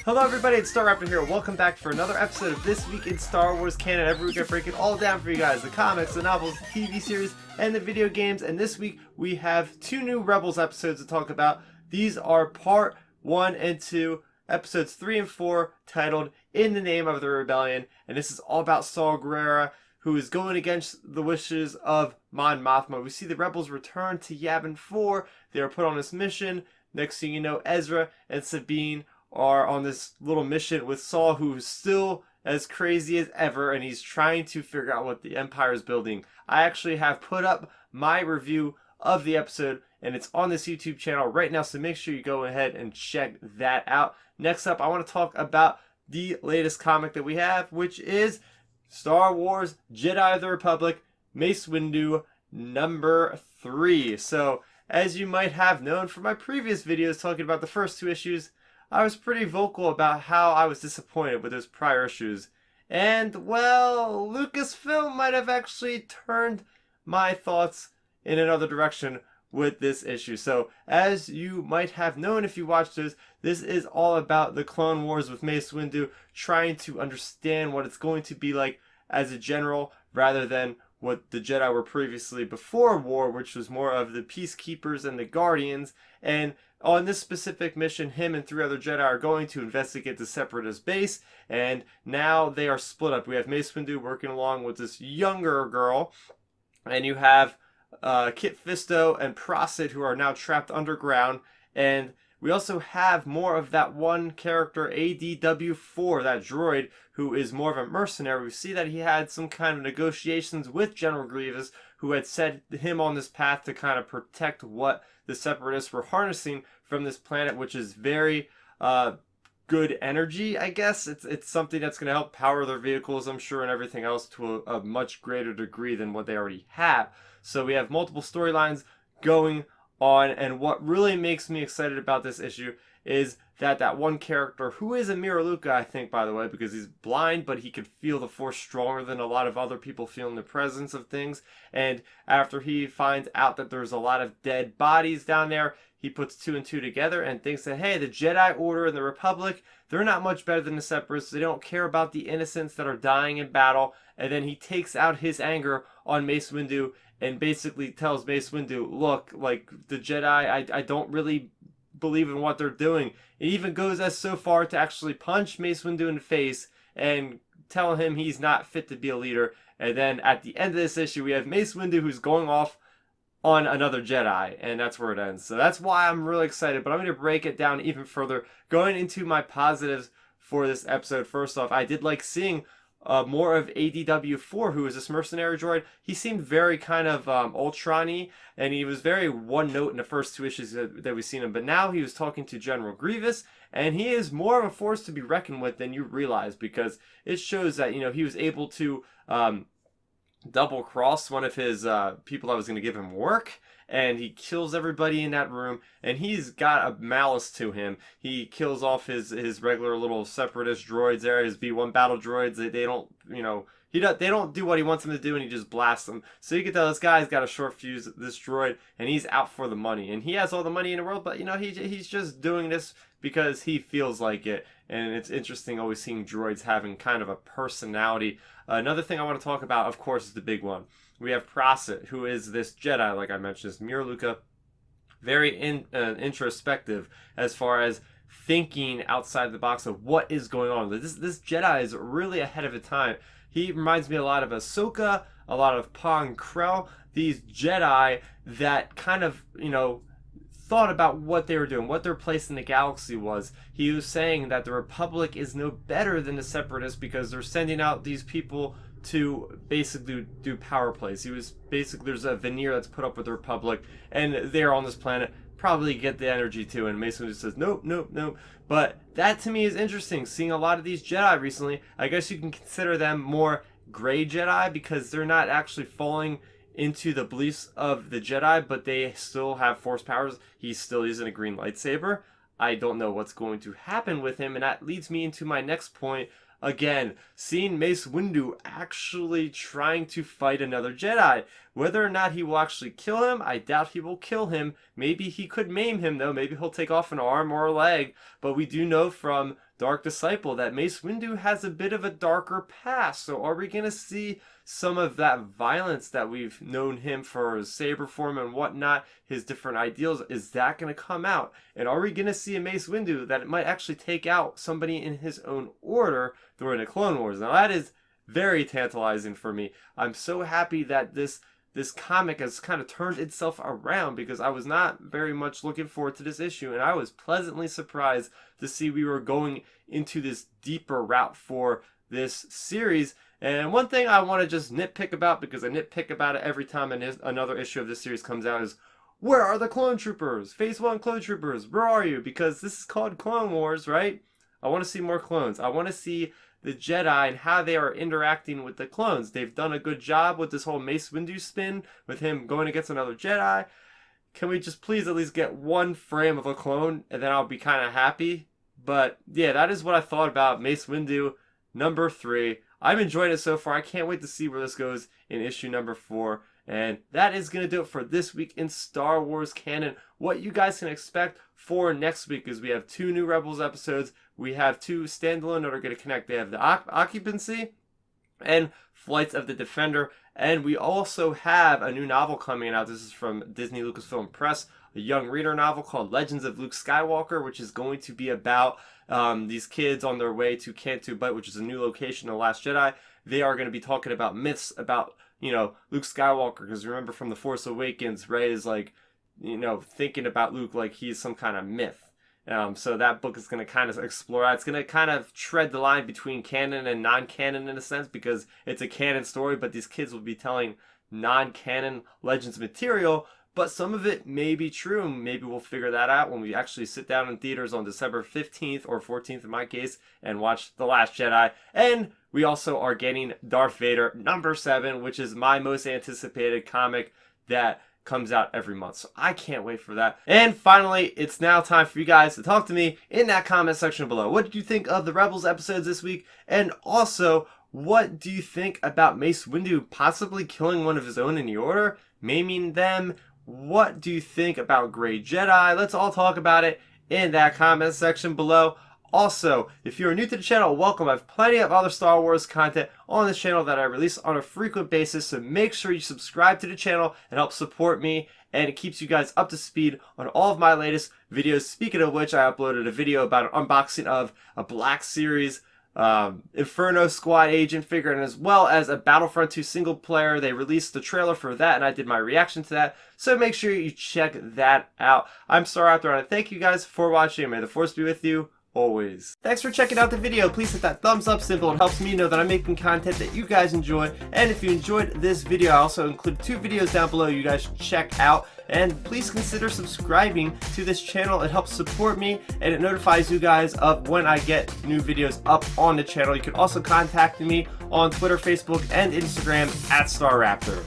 Hello everybody, it's Star Raptor here. Welcome back for another episode of This Week in Star Wars Canon. Every week I break it all down for you guys. The comics, the novels, the TV series, and the video games. And this week we have two new Rebels episodes to talk about. These are part 1 and 2, episodes 3 and 4, titled In the Name of the Rebellion. And this is all about Saw Gerrera, who is going against the wishes of Mon Mothma. We see the Rebels return to Yavin 4. They are put on this mission. Next thing you know, Ezra and Sabine are on this little mission with Saul, who's still as crazy as ever, and he's trying to figure out what the Empire is building. I actually have put up my review of the episode, and it's on this YouTube channel right now, so make sure you go ahead and check that out. Next up, I want to talk about the latest comic that we have, which is Star Wars Jedi of the Republic, Mace Windu, number 3. So, as you might have known from my previous videos talking about the first 2 issues, I was pretty vocal about how I was disappointed with those prior issues. And, well, Lucasfilm might have actually turned my thoughts in another direction with this issue. So, as you might have known if you watched those, this is all about the Clone Wars with Mace Windu, trying to understand what it's going to be like as a general, rather than what the Jedi were previously before war, which was more of the Peacekeepers and the Guardians. And on this specific mission, him and 3 other Jedi are going to investigate the Separatist base, and now they are split up. We have Mace Windu working along with this younger girl, and you have Kit Fisto and Prosit, who are now trapped underground, and we also have more of that one character, ADW4, that droid, who is more of a mercenary. We see that he had some kind of negotiations with General Grievous, who had set him on this path to kind of protect what the Separatists were harnessing from this planet, which is very good energy, I guess. It's something that's going to help power their vehicles, I'm sure, and everything else to a much greater degree than what they already have. So we have multiple storylines going on, and what really makes me excited about this issue is that one character, who is a Mira Luca, I think, by the way, because he's blind, but he can feel the Force stronger than a lot of other people feel in the presence of things. And after he finds out that there's a lot of dead bodies down there, he puts 2 and 2 together and thinks that, hey, the Jedi Order and the Republic, they're not much better than the Separatists. They don't care about the innocents that are dying in battle. And then he takes out his anger on Mace Windu and basically tells Mace Windu, look, like, the Jedi, I don't really believe in what they're doing. It even goes as so far to actually punch Mace Windu in the face and tell him he's not fit to be a leader. And then at the end of this issue, we have Mace Windu, who's going off on another Jedi, and that's where it ends. So that's why I'm really excited, but I'm going to break it down even further, going into my positives for this episode. First off, I did like seeing more of ADW4, who is this mercenary droid. He seemed very kind of Ultron-y, and he was very one note in the first 2 issues that we've seen him. But now he was talking to General Grievous, and he is more of a force to be reckoned with than you realize, because it shows that, you know, he was able to double cross one of his people that was going to give him work, and he kills everybody in that room, and he's got a malice to him. He kills off his regular little Separatist droids there, his B1 battle droids. They don't, you know, they don't do what he wants them to do, and he just blasts them. So you can tell this guy's got a short fuse, this droid, and he's out for the money. And he has all the money in the world, but, you know, he's just doing this because he feels like it. And it's interesting always seeing droids having kind of a personality. Another thing I want to talk about, of course, is the big one. We have Prosit, who is this Jedi, like I mentioned, this Mira Luca, very introspective as far as thinking outside the box of what is going on. This Jedi is really ahead of its time. He reminds me a lot of Ahsoka, a lot of Pong Krell, these Jedi that kind of, you know, thought about what they were doing, what their place in the galaxy was. He was saying that the Republic is no better than the Separatists because they're sending out these people to basically do power plays. He was basically, there's a veneer that's put up with the Republic, and they're on this planet, probably get the energy too. And Mace Windu says, nope, nope, nope. But that to me is interesting, seeing a lot of these Jedi recently. I guess you can consider them more gray Jedi because they're not actually falling into the beliefs of the Jedi, but they still have Force powers. He's still using a green lightsaber. I don't know what's going to happen with him, and that leads me into my next point again, seeing Mace Windu actually trying to fight another Jedi. Whether or not he will actually kill him, I doubt he will kill him. Maybe he could maim him though. Maybe he'll take off an arm or a leg. But we do know from Dark Disciple that Mace Windu has a bit of a darker past. So are we going to see some of that violence that we've known him for, his saber form and whatnot, his different ideals? Is that going to come out? And are we going to see a Mace Windu that it might actually take out somebody in his own order during the Clone Wars? Now that is very tantalizing for me. I'm so happy that this comic has kind of turned itself around, because I was not very much looking forward to this issue, and I was pleasantly surprised to see we were going into this deeper route for this series. And one thing I want to just nitpick about, because I nitpick about it every time another issue of this series comes out, is where are the clone troopers? Phase 1 clone troopers, where are you? Because this is called Clone Wars, right? I want to see more clones. I want to see the Jedi and how they are interacting with the clones. They've done a good job with this whole Mace Windu spin, with him going against another Jedi. Can we just please at least get one frame of a clone, and then I'll be kind of happy? But yeah, that is what I thought about Mace Windu number 3. I'm enjoying it so far. I can't wait to see where this goes in issue number 4. And that is going to do it for this week in Star Wars canon. What you guys can expect for next week is we have 2 new Rebels episodes. We have 2 standalone that are going to connect. They have the Occupancy and Flights of the Defender. And we also have a new novel coming out. This is from Disney Lucasfilm Press, a young reader novel called Legends of Luke Skywalker, which is going to be about these kids on their way to Cantu Bight, which is a new location in The Last Jedi. They are going to be talking about myths about, you know, Luke Skywalker, because remember from The Force Awakens, Rey is like, you know, thinking about Luke like he's some kind of myth. So that book is going to kind of explore that. It's going to kind of tread the line between canon and non-canon in a sense, because it's a canon story, but these kids will be telling non-canon Legends material, but some of it may be true. Maybe we'll figure that out when we actually sit down in theaters on December 15th or 14th in my case and watch The Last Jedi. And we also are getting Darth Vader number 7, which is my most anticipated comic that comes out every month. So I can't wait for that. And finally, it's now time for you guys to talk to me in that comment section below. What did you think of the Rebels episodes this week? And also, what do you think about Mace Windu possibly killing one of his own in the Order? Maiming them? What do you think about Grey Jedi? Let's all talk about it in that comment section below. Also, if you're new to the channel, welcome. I have plenty of other Star Wars content on this channel that I release on a frequent basis, so make sure you subscribe to the channel and help support me, and it keeps you guys up to speed on all of my latest videos. Speaking of which, I uploaded a video about an unboxing of a Black Series Inferno Squad agent figure, and as well as a Battlefront 2 single player. They released the trailer for that, and I did my reaction to that, so make sure you check that out. I'm Star Raptor, and I thank you guys for watching, and may the Force be with you always. Thanks for checking out the video. Please hit that thumbs up symbol. It helps me know that I'm making content that you guys enjoy. And if you enjoyed this video, I also included 2 videos down below you guys should check out. And please consider subscribing to this channel. It helps support me, and it notifies you guys of when I get new videos up on the channel. You can also contact me on Twitter, Facebook, and Instagram at Star Raptor.